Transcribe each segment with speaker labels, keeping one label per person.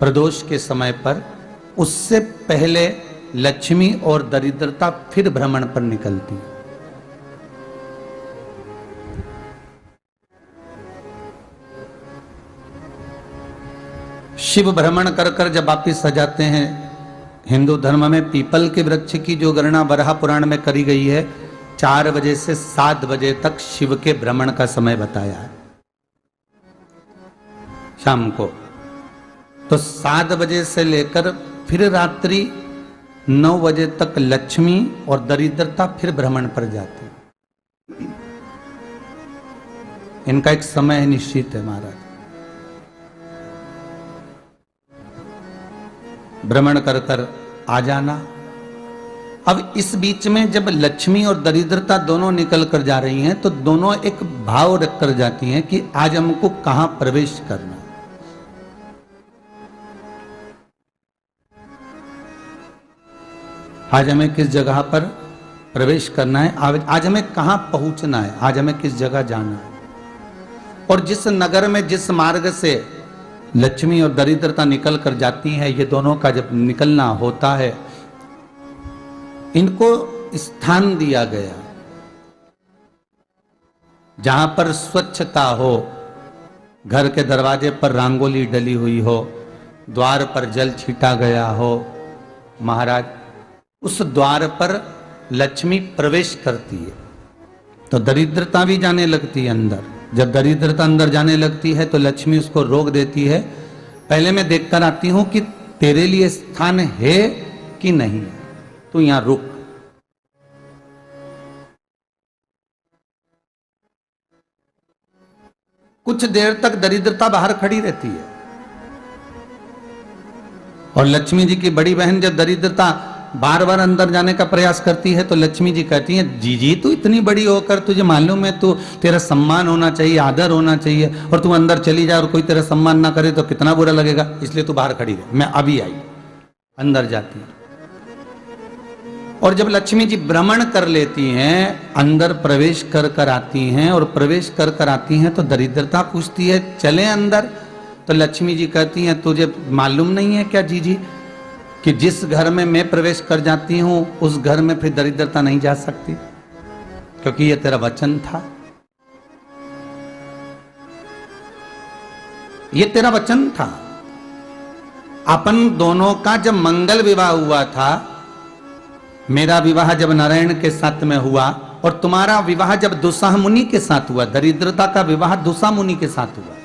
Speaker 1: प्रदोष के समय पर, उससे पहले लक्ष्मी और दरिद्रता फिर भ्रमण पर निकलती है। शिव भ्रमण कर कर जब वापिस आ जाते हैं, हिंदू धर्म में पीपल के वृक्ष की जो गणना वराह पुराण में करी गई है, 4 बजे से 7 बजे तक शिव के भ्रमण का समय बताया है शाम को। तो 7 बजे से लेकर फिर रात्रि 9 बजे तक लक्ष्मी और दरिद्रता फिर भ्रमण पर जाती है। इनका एक समय निश्चित है महाराज। भ्रमण कर कर आ जाना। अब इस बीच में जब लक्ष्मी और दरिद्रता दोनों निकल कर जा रही हैं, तो दोनों एक भाव रख कर जाती हैं कि आज हमको कहां प्रवेश करना। आज हमें किस जगह पर प्रवेश करना है, आज हमें कहां पहुंचना है, आज हमें किस जगह जाना है। और जिस नगर में जिस मार्ग से लक्ष्मी और दरिद्रता निकल कर जाती है, ये दोनों का जब निकलना होता है, इनको स्थान दिया गया जहां पर स्वच्छता हो, घर के दरवाजे पर रंगोली डली हुई हो, द्वार पर जल छीटा गया हो। महाराज, उस द्वार पर लक्ष्मी प्रवेश करती है तो दरिद्रता भी जाने लगती है अंदर। जब दरिद्रता अंदर जाने लगती है तो लक्ष्मी उसको रोक देती है। पहले मैं देखकर आती हूं कि तेरे लिए स्थान है कि नहीं है, तू यहां रुक। कुछ देर तक दरिद्रता बाहर खड़ी रहती है और लक्ष्मी जी की बड़ी बहन जब दरिद्रता बार बार अंदर जाने का प्रयास करती है तो लक्ष्मी जी कहती हैं, जी तू इतनी बड़ी होकर तुझे मालूम है, तू तेरा सम्मान होना चाहिए, आदर होना चाहिए, और तू अंदर चली जाए और कोई तेरा सम्मान ना करे तो कितना बुरा लगेगा, इसलिए तू बाहर खड़ी रहे, मैं अभी आई। अंदर जाती है और जब लक्ष्मी जी भ्रमण कर लेती हैं, अंदर प्रवेश कर कर आती हैं और प्रवेश कर कर आती हैं तो दरिद्रता पूछती है चले अंदर। तो लक्ष्मी जी कहती हैं, तुझे मालूम नहीं है क्या जी कि जिस घर में मैं प्रवेश कर जाती हूं उस घर में फिर दरिद्रता नहीं जा सकती, क्योंकि यह तेरा वचन था, यह तेरा वचन था। अपन दोनों का जब मंगल विवाह हुआ था, मेरा विवाह जब नारायण के साथ में हुआ और तुम्हारा विवाह जब दुस्साह मुनि के साथ हुआ, दरिद्रता का विवाह दुस्साह मुनि के साथ हुआ।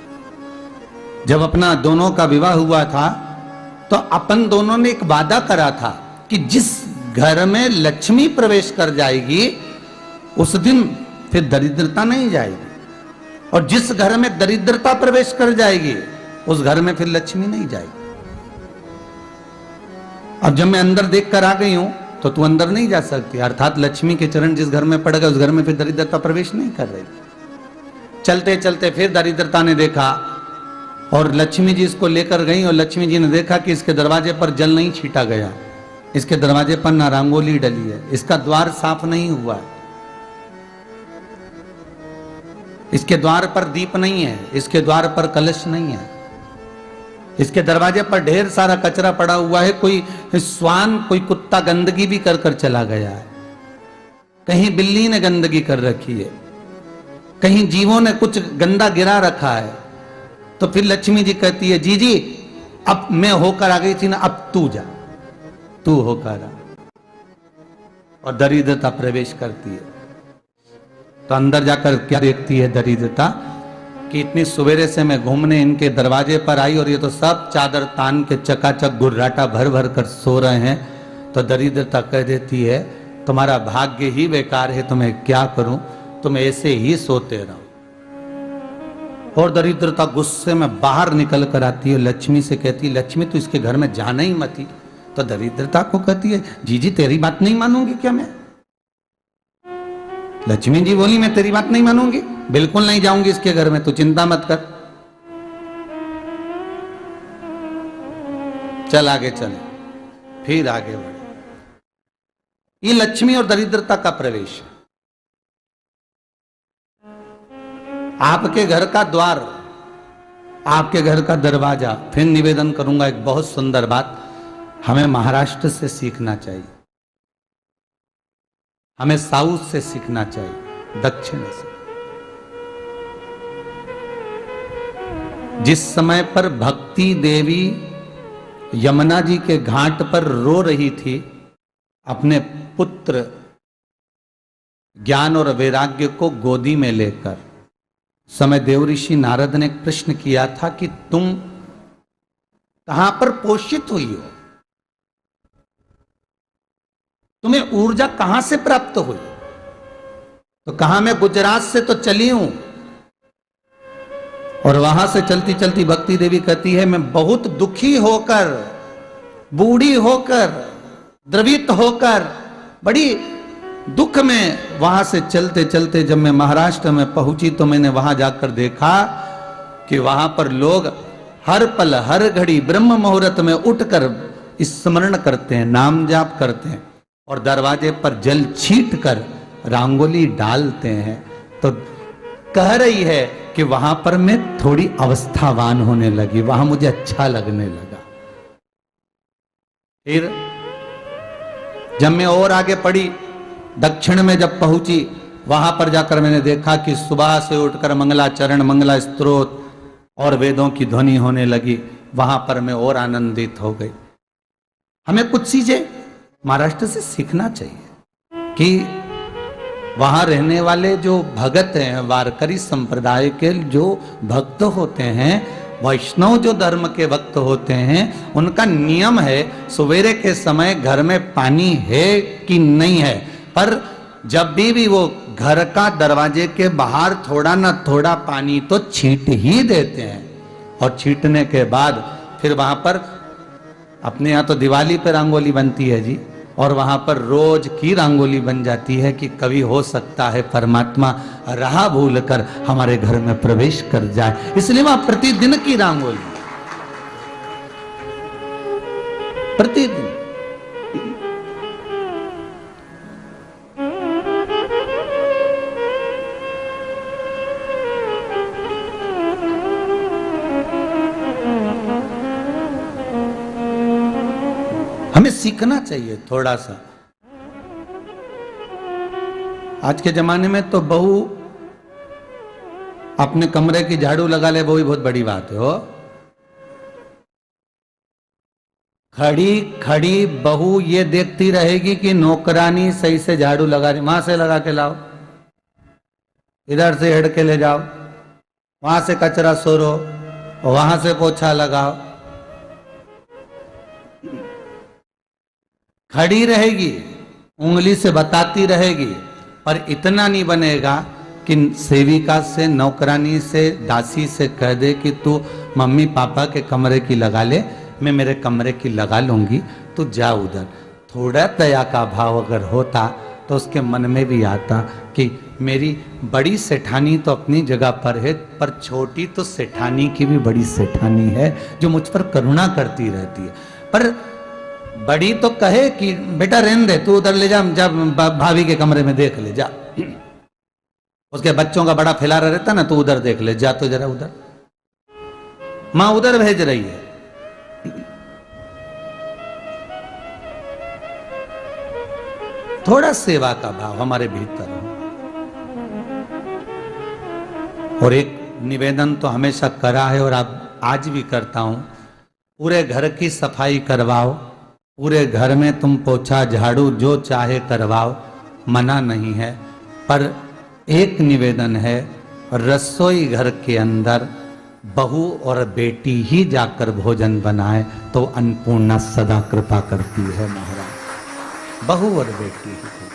Speaker 1: जब अपना दोनों का विवाह हुआ था तो अपन दोनों ने एक वादा करा था कि जिस घर में लक्ष्मी प्रवेश कर जाएगी उस दिन फिर दरिद्रता नहीं जाएगी, और जिस घर में दरिद्रता प्रवेश कर जाएगी उस घर में फिर लक्ष्मी नहीं जाएगी। अब जब मैं अंदर देख कर आ गई हूं तो तू अंदर नहीं जा सकती, अर्थात लक्ष्मी के चरण जिस घर में पड़ गए उस घर में फिर दरिद्रता प्रवेश नहीं कर रही। चलते चलते फिर दरिद्रता ने देखा और लक्ष्मी जी इसको लेकर गई और लक्ष्मी जी ने देखा कि इसके दरवाजे पर जल नहीं छीटा गया, इसके दरवाजे पर ना रंगोली डली है, इसका द्वार साफ नहीं हुआ है, इसके द्वार पर दीप नहीं है, इसके द्वार पर कलश नहीं है, इसके दरवाजे पर ढेर सारा कचरा पड़ा हुआ है, कोई स्वान कोई कुत्ता गंदगी भी कर कर चला गया है, कहीं बिल्ली ने गंदगी कर रखी है, कहीं जीवों ने कुछ गंदा गिरा रखा है। तो फिर लक्ष्मी जी कहती है, जी अब मैं होकर आ गई थी ना, अब तू जा, तू होकर आ। और दरिद्रता प्रवेश करती है तो अंदर जाकर क्या देखती है दरिद्रता कि इतनी सवेरे से मैं घूमने इनके दरवाजे पर आई और ये तो सब चादर तान के चकाचक गुर्राटा भर भर कर सो रहे हैं। तो दरिद्रता कह देती है, तुम्हारा भाग्य ही बेकार है, तुम्हें क्या करूं, तुम ऐसे ही सोते रहो। और दरिद्रता गुस्से में बाहर निकल कर आती है, लक्ष्मी से कहती है, लक्ष्मी तू इसके घर में जाना ही मत ही। तो दरिद्रता को कहती है, जी तेरी बात नहीं मानूंगी क्या मैं? लक्ष्मी जी बोली, मैं तेरी बात नहीं मानूंगी, बिल्कुल नहीं जाऊंगी इसके घर में, तू चिंता मत कर, चल आगे चले। फिर आगे बढ़े। ये लक्ष्मी और दरिद्रता का प्रवेश है। आपके घर का द्वार आपके घर का दरवाजा। फिर निवेदन करूंगा एक बहुत सुंदर बात, हमें महाराष्ट्र से सीखना चाहिए, हमें साउथ से सीखना चाहिए, दक्षिण से। जिस समय पर भक्ति देवी यमुना जी के घाट पर रो रही थी अपने पुत्र ज्ञान और वैराग्य को गोदी में लेकर, समय देवऋषि नारद ने एक प्रश्न किया था कि तुम कहां पर पोषित हुई हो, तुम्हें ऊर्जा कहां से प्राप्त हुई? तो कहा मैं गुजरात से तो चली हूं। और वहां से चलती चलती भक्ति देवी कहती है मैं बहुत दुखी होकर, बूढ़ी होकर, द्रवित होकर, बड़ी दुख में वहां से चलते चलते जब मैं महाराष्ट्र में पहुंची तो मैंने वहां जाकर देखा कि वहां पर लोग हर पल हर घड़ी ब्रह्म मुहूर्त में उठकर स्मरण करते हैं, नाम जाप करते हैं और दरवाजे पर जल छीट कर रंगोली डालते हैं। तो कह रही है कि वहां पर मैं थोड़ी अवस्थावान होने लगी, वहां मुझे अच्छा लगने लगा। फिर जब मैं और आगे पड़ी, दक्षिण में जब पहुंची, वहां पर जाकर मैंने देखा कि सुबह से उठकर मंगलाचरण, मंगला स्तोत्र और वेदों की ध्वनि होने लगी। वहां पर मैं और आनंदित हो गई। हमें कुछ चीजें महाराष्ट्र से सीखना चाहिए कि वहां रहने वाले जो भगत हैं, वारकरी संप्रदाय के जो भक्त होते हैं, वैष्णव जो धर्म के भक्त होते हैं, उनका नियम है सवेरे के समय घर में पानी है कि नहीं है, पर जब भी वो घर का दरवाजे के बाहर थोड़ा ना थोड़ा पानी तो छींट ही देते हैं। और छींटने के बाद फिर वहां पर अपने यहाँ तो दिवाली पे रंगोली बनती है जी, और वहां पर रोज की रंगोली बन जाती है कि कभी हो सकता है परमात्मा राह भूल कर हमारे घर में प्रवेश कर जाए, इसलिए वहां प्रतिदिन की रंगोली, प्रतिदिन। हमें सीखना चाहिए थोड़ा सा। आज के जमाने में तो बहू अपने कमरे की झाड़ू लगा ले, वो ही बहुत बड़ी बात है। हो खड़ी खड़ी बहू ये देखती रहेगी कि नौकरानी सही से झाड़ू लगा रही, वहां से लगा के लाओ, इधर से हेड के ले जाओ, वहां से कचरा सोरो, वहां से पोछा लगाओ। खड़ी रहेगी, उंगली से बताती रहेगी, पर इतना नहीं बनेगा कि सेविका से, नौकरानी से, दासी से कह दे कि तू मम्मी पापा के कमरे की लगा ले, मैं मेरे कमरे की लगा लूंगी, तू जा उधर। थोड़ा दया का भाव अगर होता तो उसके मन में भी आता कि मेरी बड़ी सेठानी तो अपनी जगह पर है, पर छोटी तो सेठानी की भी बड़ी सेठानी है जो मुझ पर करुणा करती रहती है। पर बड़ी तो कहे कि बेटा रहने दे, तू उधर ले जा, जब भाभी के कमरे में देख ले जा, उसके बच्चों का बड़ा फैलारा रहता ना, तू उधर देख ले जा, तो जरा उधर, मां उधर भेज रही है। थोड़ा सेवा का भाव हमारे भीतर हो। और एक निवेदन तो हमेशा करा है और अब आज भी करता हूं, पूरे घर की सफाई करवाओ, पूरे घर में तुम पोछा झाड़ू जो चाहे करवाओ, मना नहीं है। पर एक निवेदन है, रसोई घर के अंदर बहू और बेटी ही जाकर भोजन बनाए तो अन्नपूर्णा सदा कृपा करती है महाराज। बहू और बेटी ही।